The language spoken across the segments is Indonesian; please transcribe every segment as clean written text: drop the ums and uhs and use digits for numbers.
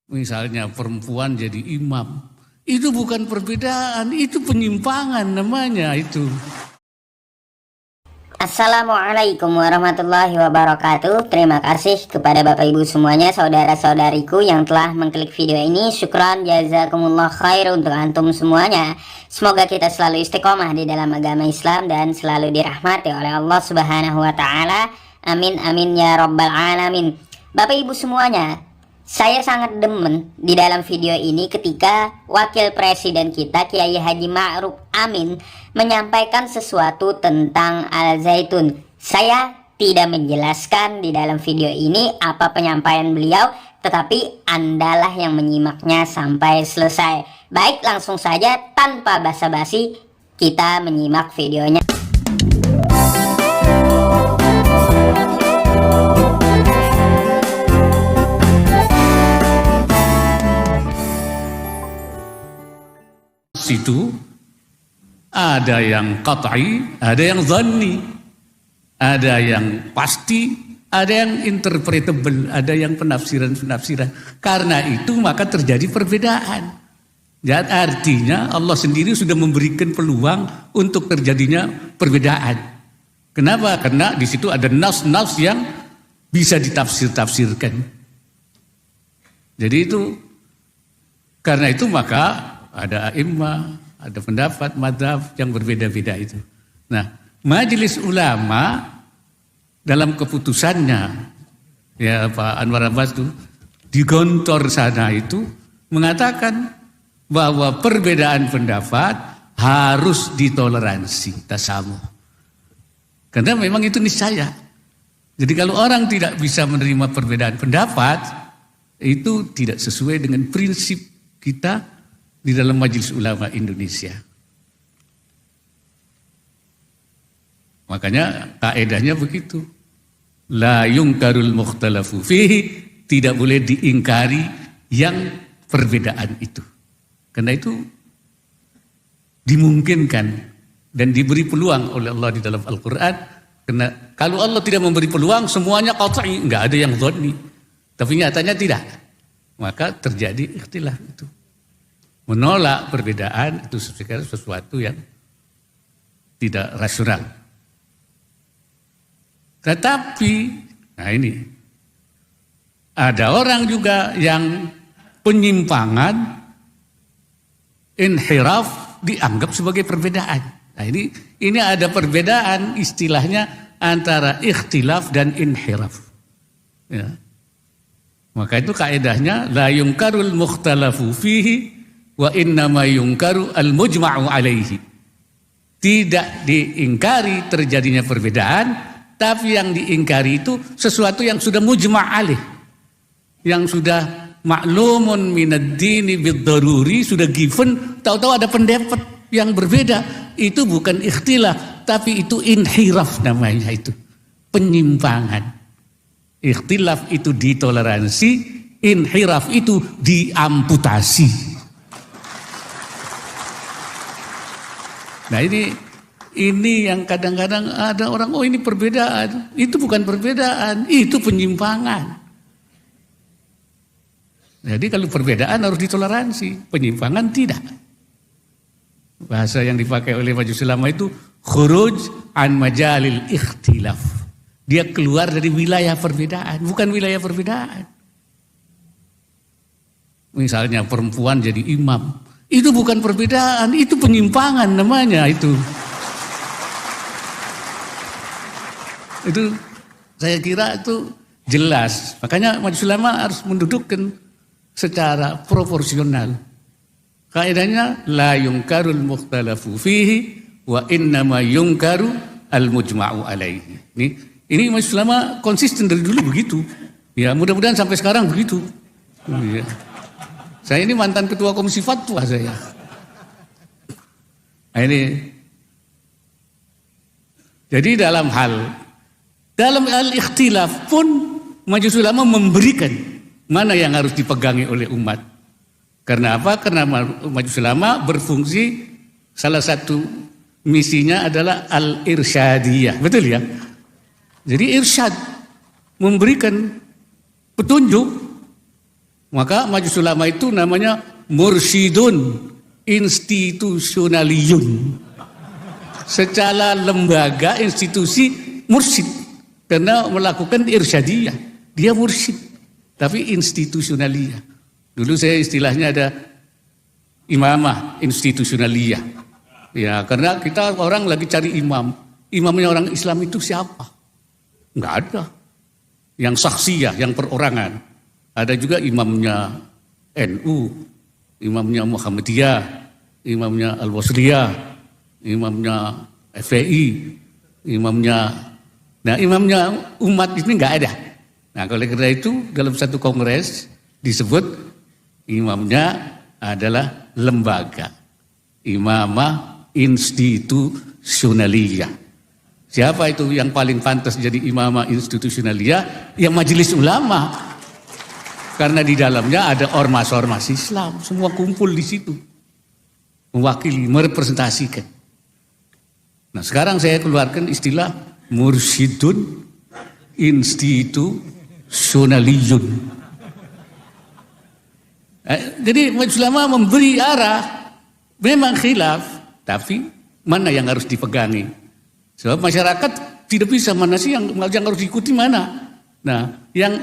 Misalnya perempuan jadi imam. Itu bukan perbedaan, itu penyimpangan namanya itu. Assalamualaikum warahmatullahi wabarakatuh. Terima kasih kepada Bapak Ibu semuanya, saudara-saudariku yang telah mengklik video ini. Syukran jazakumullah khair untuk antum semuanya. Semoga kita selalu istiqomah di dalam agama Islam dan selalu dirahmati oleh Allah Subhanahu wa taala. Amin amin ya rabbal alamin. Bapak Ibu semuanya, saya sangat demen di dalam video ini ketika Wakil Presiden kita Kiai Haji Ma'ruf Amin menyampaikan sesuatu tentang Al-Zaitun. Saya tidak menjelaskan di dalam video ini apa penyampaian beliau, tetapi Andalah yang menyimaknya sampai selesai. Baik, langsung saja tanpa basa-basi kita menyimak videonya. Situ ada yang qat'i, ada yang dhanni, ada yang pasti, ada yang interpretable, ada yang penafsiran-penafsiran. Karena itu maka terjadi perbedaan. Dan artinya Allah sendiri sudah memberikan peluang untuk terjadinya perbedaan. Kenapa? Karena di situ ada nas-nas yang bisa ditafsir-tafsirkan. Jadi itu, karena itu maka ada a'immah, ada pendapat, madzhab yang berbeda-beda itu. Nah, Majelis Ulama dalam keputusannya, ya Pak Anwar Abbas itu di Gontor sana itu mengatakan bahwa perbedaan pendapat harus ditoleransi, tasamuh. Karena memang itu niscaya. Jadi kalau orang tidak bisa menerima perbedaan pendapat, itu tidak sesuai dengan prinsip kita di dalam Majelis Ulama Indonesia. Makanya kaedahnya begitu. La yungkarul mukhtalafu fihi, tidak boleh diingkari yang perbedaan itu. Karena itu dimungkinkan dan diberi peluang oleh Allah di dalam Al-Quran. Karena kalau Allah tidak memberi peluang, semuanya qat'i, enggak ada yang dhanni. Tapi nyatanya tidak. Maka terjadi ikhtilaf itu. Menolak perbedaan itu sesuatu yang tidak rasional. Tetapi, nah ini, ada orang juga yang penyimpangan, inhiraf dianggap sebagai perbedaan. Nah ini ada perbedaan istilahnya antara ikhtilaf dan inhiraf. Ya. Maka itu kaedahnya la yungkarul mukhtalafu fihi wa innama yungkaru al-mujma'u alaihi. Tidak diingkari terjadinya perbedaan, tapi yang diingkari itu sesuatu yang sudah mujma' alaih, yang sudah maklumun minad dini bid-daruri, sudah given, tahu-tahu ada pendapat yang berbeda. Itu bukan ikhtilaf, tapi itu inhiraf namanya, itu penyimpangan. Ikhtilaf itu ditoleransi, inhiraf itu diamputasi. Nah ini yang kadang-kadang ada orang, oh ini perbedaan. Itu bukan perbedaan, itu penyimpangan. Jadi kalau perbedaan harus ditoleransi, penyimpangan tidak. Bahasa yang dipakai oleh Majelis Ulama itu khuruj an majalil ikhtilaf. Dia keluar dari wilayah perbedaan, bukan wilayah perbedaan. Misalnya perempuan jadi imam. Itu bukan perbedaan, itu penyimpangan namanya itu. Itu saya kira itu jelas. Makanya Majelis Ulama harus mendudukkan secara proporsional. Kaidahnya la yungkarul mukhtalafu fihi wa innama yungkaru al-mujma'u alaihi. Ini Majelis Ulama konsisten dari dulu begitu. Ya, mudah-mudahan sampai sekarang begitu. Ya. Saya ini mantan ketua komisi fatwa saya. Nah ini. Jadi dalam al-ikhtilaf pun Majelis Ulama memberikan mana yang harus dipegangi oleh umat. Karena apa? Karena Majelis Ulama berfungsi, salah satu misinya adalah al-irsyadiyah. Betul ya? Jadi irsyad, memberikan petunjuk Maka majelis ulama itu namanya mursyidun institusionaliyun. Secara lembaga institusi mursyid karena melakukan irsyadiyah. Dia mursyid tapi institusionaliyah. Dulu saya istilahnya ada imamah institusionaliyah. Ya, karena kita orang lagi cari imam. Imamnya orang Islam itu siapa? Enggak ada. Yang saksiyah, yang perorangan. Ada juga imamnya NU, imamnya Muhammadiyah, imamnya Al-Wasliyah, imamnya FPI, imamnya umat ini enggak ada. Nah, oleh karena itu dalam satu kongres disebut imamnya adalah lembaga. Imamah institusionaliyah. Siapa itu yang paling pantas jadi imamah institusionaliyah? Yang majelis ulama. Karena di dalamnya ada ormas-ormas Islam, semua kumpul di situ. Mewakili, merepresentasikan. Nah, sekarang saya keluarkan istilah mursyidun institusionaliyun. Jadi majelis ulama memberi arah, memang khilaf, tapi mana yang harus dipegangi? Sebab masyarakat tidak bisa mana sih yang harus diikuti mana. Nah, yang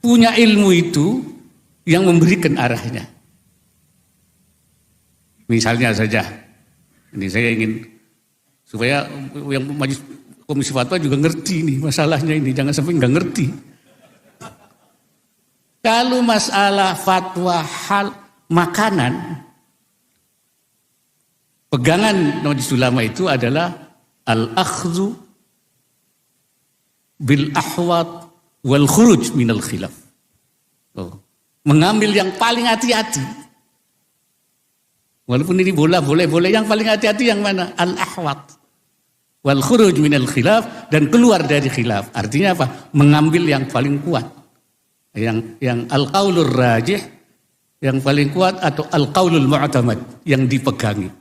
punya ilmu itu yang memberikan arahnya. Misalnya saja, ini saya ingin supaya yang majelis komisi fatwa juga ngerti nih masalahnya ini, jangan sampai nggak ngerti. Kalau masalah fatwa hal makanan, pegangan majelis ulama itu adalah al-akhdhu bil ahwat wal khuruj minal khilaf. Mengambil yang paling hati-hati. Walaupun ini boleh yang paling hati-hati yang mana? Al-ahwat wal khuruj minal khilaf, dan keluar dari khilaf. Artinya apa? Mengambil yang paling kuat. Yang al-qaulur rajih, yang paling kuat, atau al-qaulul mu'tamad, yang dipegangi.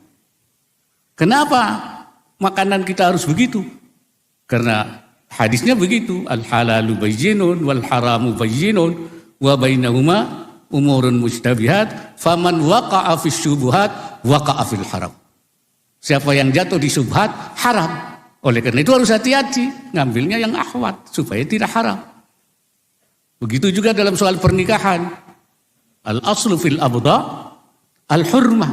Kenapa makanan kita harus begitu? Karena hadisnya begitu, al-halalu bayyinun wal haramu bayyinun wa bainahuma umurun mustabihat faman waqa'a fis syubhat waqa'a fil haram. Siapa yang jatuh di syubhat haram. Oleh karena itu harus hati-hati ngambilnya yang ahwat supaya tidak haram. Begitu juga dalam soal pernikahan. Al-aslu fil abda al-hurmah.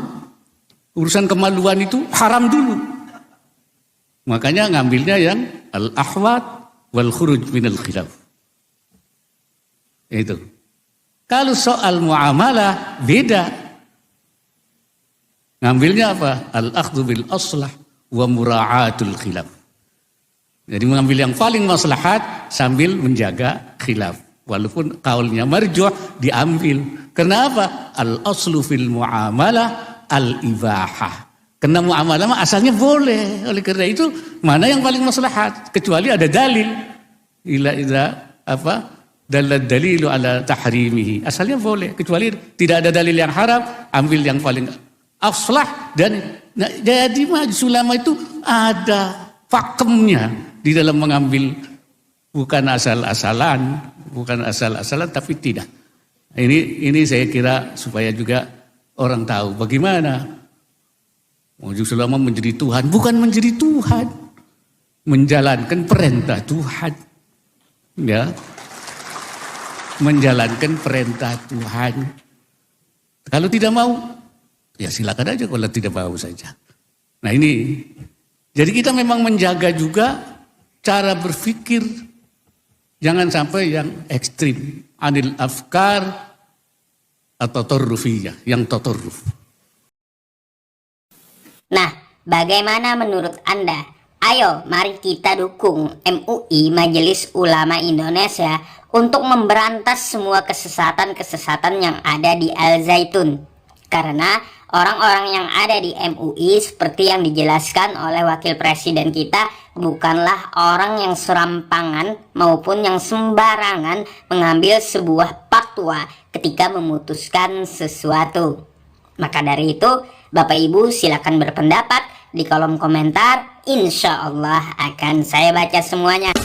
Urusan kemaluan itu haram dulu. Makanya ngambilnya yang al-ahwat wal khuruj minal khilaf. Itu. Kalau soal muamalah beda. Ngambilnya apa? Al-akhdhu bil aslah wa mura'atul khilaf. Jadi mengambil yang paling maslahat sambil menjaga khilaf. Walaupun kaulnya marjuh diambil. Kenapa? Al-aslu fil muamalah al-ibahah. Karena muamalah asalnya boleh. Oleh karena itu mana yang paling maslahat? Kecuali ada dalil. Dalal dalilu ala tahrimihi. Asalnya boleh. Kecuali tidak ada dalil yang haram, ambil yang paling afslah. Dan jadi majelis ulama itu ada pakemnya di dalam mengambil, bukan asal-asalan, tapi tidak. Ini saya kira supaya juga orang tahu bagaimana majelis ulama menjadi Tuhan, bukan menjadi Tuhan, menjalankan perintah Tuhan, ya, menjalankan perintah Tuhan. Kalau tidak mau, ya silakan aja. Kalau tidak mau saja. Nah ini, jadi kita memang menjaga juga cara berpikir, jangan sampai yang ekstrim, anil afkar atau torrufiyah, yang totorruf. Nah, bagaimana menurut Anda? Ayo, mari kita dukung MUI Majelis Ulama Indonesia untuk memberantas semua kesesatan-kesesatan yang ada di Al-Zaitun. Karena orang-orang yang ada di MUI seperti yang dijelaskan oleh Wakil Presiden kita bukanlah orang yang serampangan maupun yang sembarangan mengambil sebuah fatwa ketika memutuskan sesuatu. Maka dari itu, Bapak Ibu silakan berpendapat di kolom komentar. Insya Allah akan saya baca semuanya.